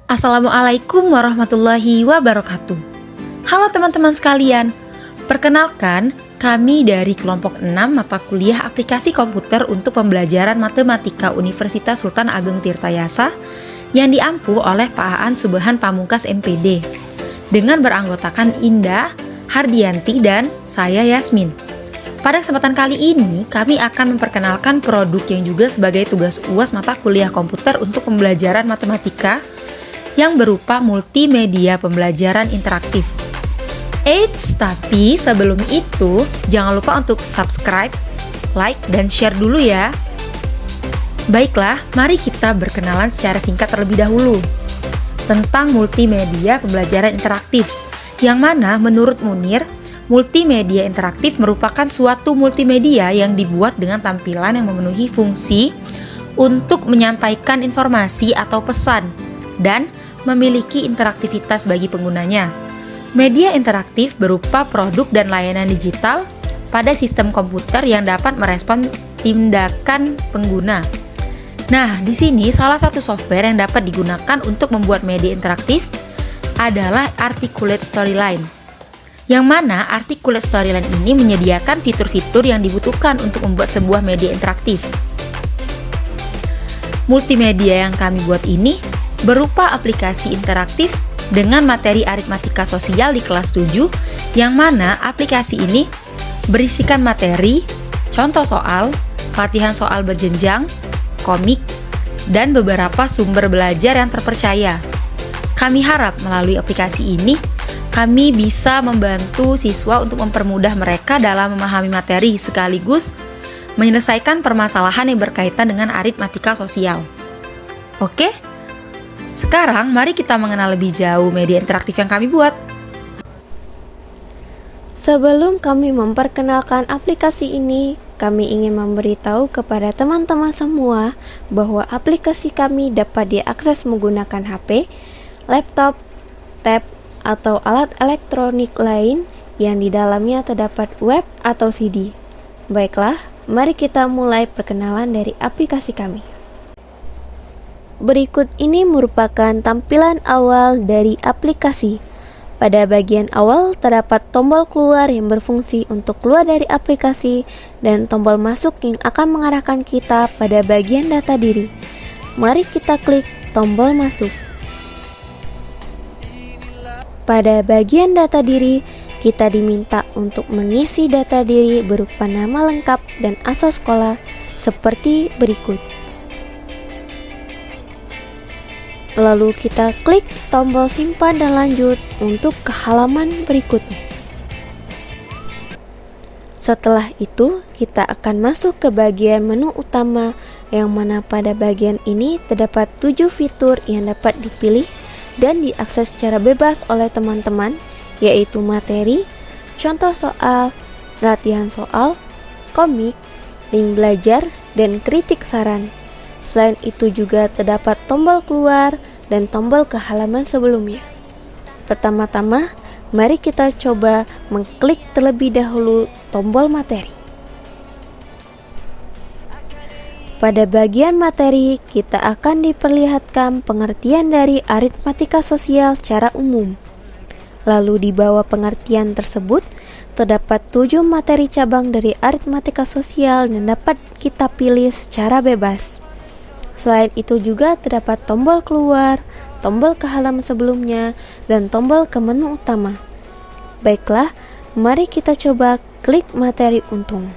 Assalamualaikum warahmatullahi wabarakatuh. Halo teman-teman sekalian, perkenalkan kami dari kelompok 6 mata kuliah aplikasi komputer untuk pembelajaran matematika Universitas Sultan Ageng Tirtayasa yang diampu oleh Pak Aan Subhan Pamungkas MPD dengan beranggotakan Indah, Hardianti, dan saya Yasmin. Pada kesempatan kali ini, kami akan memperkenalkan produk yang juga sebagai tugas UAS mata kuliah komputer untuk pembelajaran matematika yang berupa multimedia pembelajaran interaktif. Eits, tapi sebelum itu, jangan lupa untuk subscribe, like, dan share dulu ya. Baiklah, mari kita berkenalan secara singkat terlebih dahulu tentang multimedia pembelajaran interaktif, yang mana menurut Munir, multimedia interaktif merupakan suatu multimedia yang dibuat dengan tampilan yang memenuhi fungsi untuk menyampaikan informasi atau pesan dan memiliki interaktivitas bagi penggunanya. Media interaktif berupa produk dan layanan digital pada sistem komputer yang dapat merespon tindakan pengguna. Nah, di sini salah satu software yang dapat digunakan untuk membuat media interaktif adalah Articulate Storyline. Yang mana Articulate Storyline ini menyediakan fitur-fitur yang dibutuhkan untuk membuat sebuah media interaktif. Multimedia yang kami buat ini berupa aplikasi interaktif dengan materi aritmatika sosial di kelas 7, yang mana aplikasi ini berisikan materi, contoh soal, latihan soal berjenjang, komik, dan beberapa sumber belajar yang terpercaya. Kami harap melalui aplikasi ini, kami bisa membantu siswa untuk mempermudah mereka dalam memahami materi sekaligus menyelesaikan permasalahan yang berkaitan dengan aritmatika sosial. Oke? Sekarang mari kita mengenal lebih jauh media interaktif yang kami buat. Sebelum kami memperkenalkan aplikasi ini, kami ingin memberitahu kepada teman-teman semua bahwa aplikasi kami dapat diakses menggunakan HP, laptop, tab, atau alat elektronik lain yang di dalamnya terdapat web atau CD. Baiklah, mari kita mulai perkenalan dari aplikasi kami. Berikut ini merupakan tampilan awal dari aplikasi. Pada bagian awal terdapat tombol keluar yang berfungsi untuk keluar dari aplikasi dan tombol masuk yang akan mengarahkan kita pada bagian data diri. Mari kita klik tombol masuk. Pada bagian data diri, kita diminta untuk mengisi data diri berupa nama lengkap dan asal sekolah seperti berikut. Lalu kita klik tombol simpan dan lanjut untuk ke halaman berikutnya. Setelah itu, kita akan masuk ke bagian menu utama, yang mana pada bagian ini terdapat 7 fitur yang dapat dipilih dan diakses secara bebas oleh teman-teman, yaitu materi, contoh soal, latihan soal, komik, link belajar, dan kritik saran. Selain itu juga terdapat tombol keluar dan tombol ke halaman sebelumnya. Pertama-tama, mari kita coba mengklik terlebih dahulu tombol materi. Pada bagian materi, kita akan diperlihatkan pengertian dari aritmatika sosial secara umum. Lalu di bawah pengertian tersebut, terdapat 7 materi cabang dari aritmatika sosial yang dapat kita pilih secara bebas. Selain itu juga terdapat tombol keluar, tombol ke halaman sebelumnya, dan tombol ke menu utama. Baiklah, mari kita coba klik materi untung.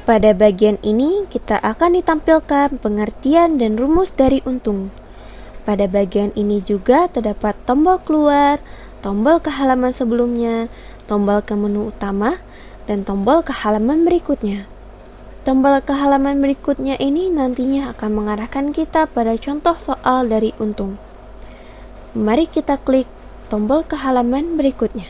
Pada bagian ini, kita akan ditampilkan pengertian dan rumus dari untung. Pada bagian ini juga terdapat tombol keluar, tombol ke halaman sebelumnya, tombol ke menu utama, dan tombol ke halaman berikutnya. Tombol ke halaman berikutnya ini nantinya akan mengarahkan kita pada contoh soal dari untung. Mari kita klik tombol ke halaman berikutnya.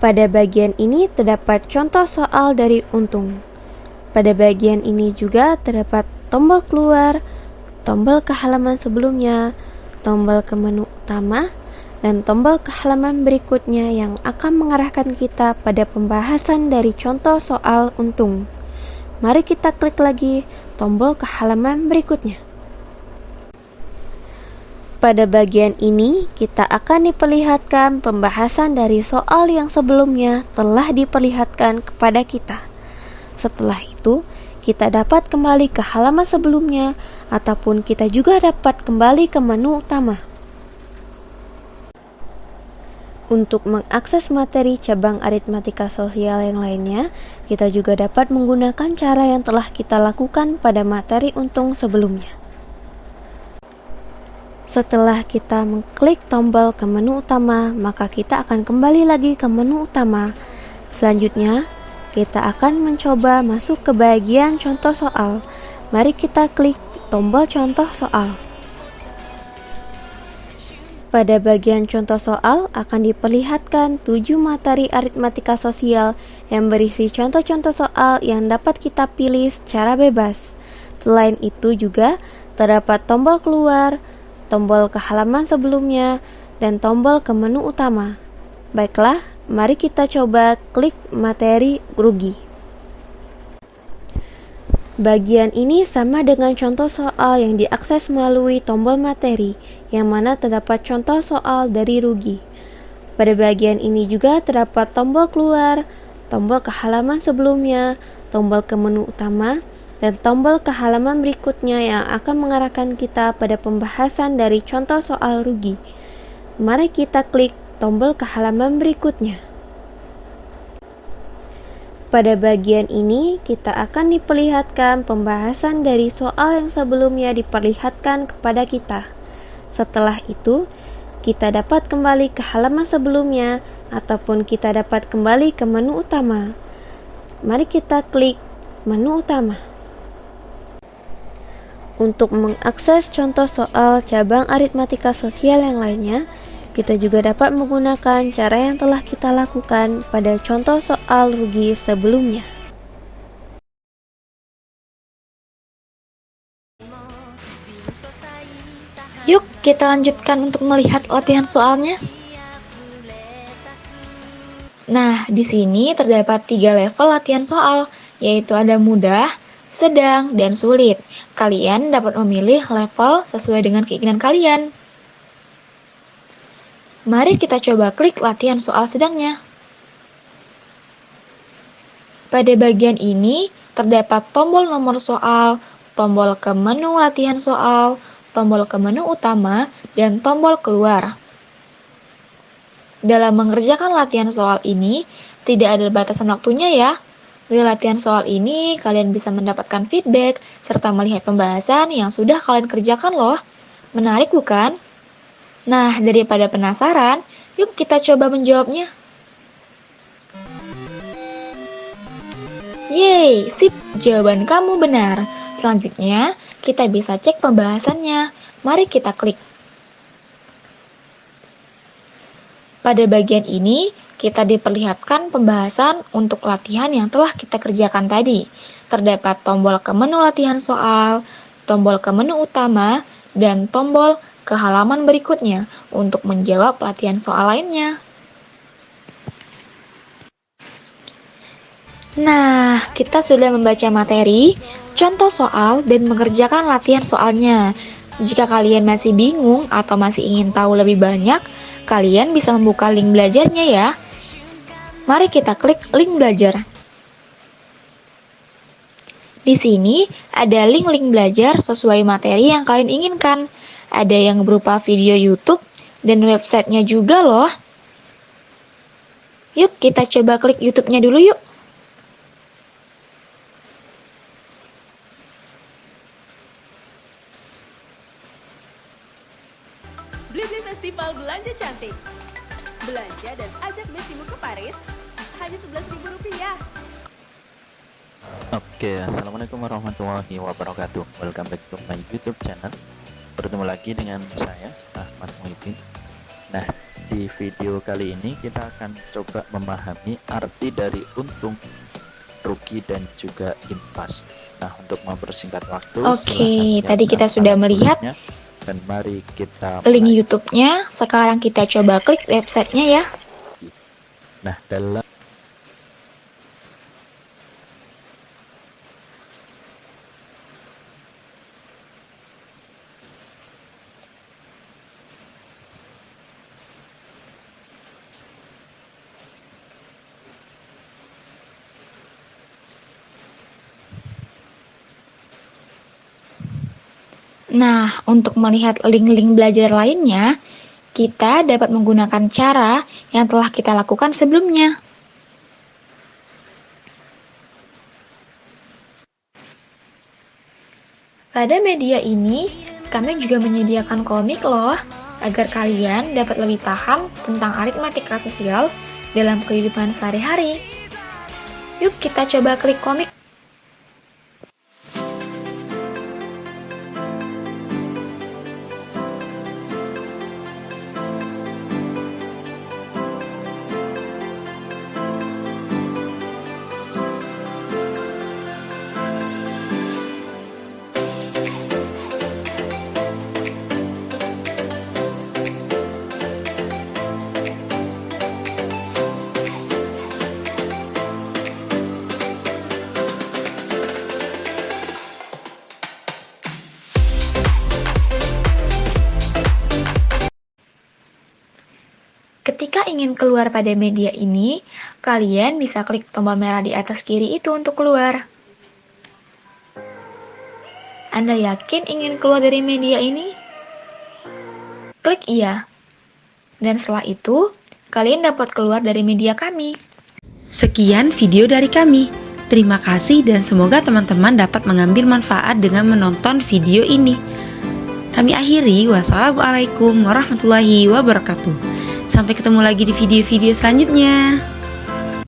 Pada bagian ini terdapat contoh soal dari untung. Pada bagian ini juga terdapat tombol keluar, tombol ke halaman sebelumnya, tombol ke menu utama, dan tombol ke halaman berikutnya yang akan mengarahkan kita pada pembahasan dari contoh soal untung. Mari kita klik lagi tombol ke halaman berikutnya. Pada bagian ini, kita akan diperlihatkan pembahasan dari soal yang sebelumnya telah diperlihatkan kepada kita. Setelah itu, kita dapat kembali ke halaman sebelumnya, ataupun kita juga dapat kembali ke menu utama. Untuk mengakses materi cabang aritmatika sosial yang lainnya, kita juga dapat menggunakan cara yang telah kita lakukan pada materi untung sebelumnya. Setelah kita mengklik tombol ke menu utama, maka kita akan kembali lagi ke menu utama. Selanjutnya, kita akan mencoba masuk ke bagian contoh soal. Mari kita klik tombol contoh soal. Pada bagian contoh soal akan diperlihatkan 7 materi aritmatika sosial yang berisi contoh-contoh soal yang dapat kita pilih secara bebas. Selain itu juga terdapat tombol keluar, tombol ke halaman sebelumnya, dan tombol ke menu utama. Baiklah, mari kita coba klik materi rugi. Bagian ini sama dengan contoh soal yang diakses melalui tombol materi, yang mana terdapat contoh soal dari rugi. Pada bagian ini juga terdapat tombol keluar, tombol ke halaman sebelumnya, tombol ke menu utama, dan tombol ke halaman berikutnya yang akan mengarahkan kita pada pembahasan dari contoh soal rugi. Mari kita klik tombol ke halaman berikutnya. Pada bagian ini, kita akan diperlihatkan pembahasan dari soal yang sebelumnya diperlihatkan kepada kita. Setelah itu, kita dapat kembali ke halaman sebelumnya, ataupun kita dapat kembali ke menu utama. Mari kita klik menu utama. Untuk mengakses contoh soal cabang aritmatika sosial yang lainnya, kita juga dapat menggunakan cara yang telah kita lakukan pada contoh soal rugi sebelumnya. Yuk, kita lanjutkan untuk melihat latihan soalnya. Nah, di sini terdapat 3 level latihan soal, yaitu ada mudah, sedang, dan sulit. Kalian dapat memilih level sesuai dengan keinginan kalian. Mari kita coba klik latihan soal sedangnya. Pada bagian ini, terdapat tombol nomor soal, tombol ke menu latihan soal, tombol ke menu utama, dan tombol keluar. Dalam mengerjakan latihan soal ini, tidak ada batasan waktunya ya. Di latihan soal ini, kalian bisa mendapatkan feedback, serta melihat pembahasan yang sudah kalian kerjakan loh. Menarik bukan? Nah, daripada penasaran, yuk kita coba menjawabnya. Yeay, sip, jawaban kamu benar. Selanjutnya, kita bisa cek pembahasannya. Mari kita klik. Pada bagian ini, kita diperlihatkan pembahasan untuk latihan yang telah kita kerjakan tadi. Terdapat tombol ke menu latihan soal, tombol ke menu utama, dan tombol ke halaman berikutnya untuk menjawab latihan soal lainnya. Nah, kita sudah membaca materi, contoh soal, dan mengerjakan latihan soalnya. Jika kalian masih bingung atau masih ingin tahu lebih banyak, kalian bisa membuka link belajarnya ya. Mari kita klik link belajar. Di sini ada link-link belajar sesuai materi yang kalian inginkan. Ada yang berupa video YouTube dan websitenya juga loh. Yuk kita coba klik YouTube-nya dulu yuk. Blibli Festival Belanja Cantik. Belanja dan ajak bestimu ke Paris hanya Rp11.000. Oke, assalamualaikum warahmatullahi wabarakatuh. Welcome back to my YouTube channel. Bertemu lagi dengan saya, Ahmad Muhyiddin. Nah, di video kali ini kita akan coba memahami arti dari untung, rugi, dan juga impas. Nah, untuk mempersingkat waktu, Oke, tadi kita sudah melihat dan mari kita link YouTube-nya. Sekarang kita coba klik websitenya ya. Nah, dalam Nah, untuk melihat link-link belajar lainnya, kita dapat menggunakan cara yang telah kita lakukan sebelumnya. Pada media ini, kami juga menyediakan komik loh, agar kalian dapat lebih paham tentang aritmatika sosial dalam kehidupan sehari-hari. Yuk kita coba klik komik. Ketika ingin keluar pada media ini, kalian bisa klik tombol merah di atas kiri itu untuk keluar. Anda yakin ingin keluar dari media ini? Klik iya. Dan setelah itu, kalian dapat keluar dari media kami. Sekian video dari kami. Terima kasih dan semoga teman-teman dapat mengambil manfaat dengan menonton video ini. Kami akhiri, wassalamualaikum warahmatullahi wabarakatuh. Sampai ketemu lagi di video-video selanjutnya.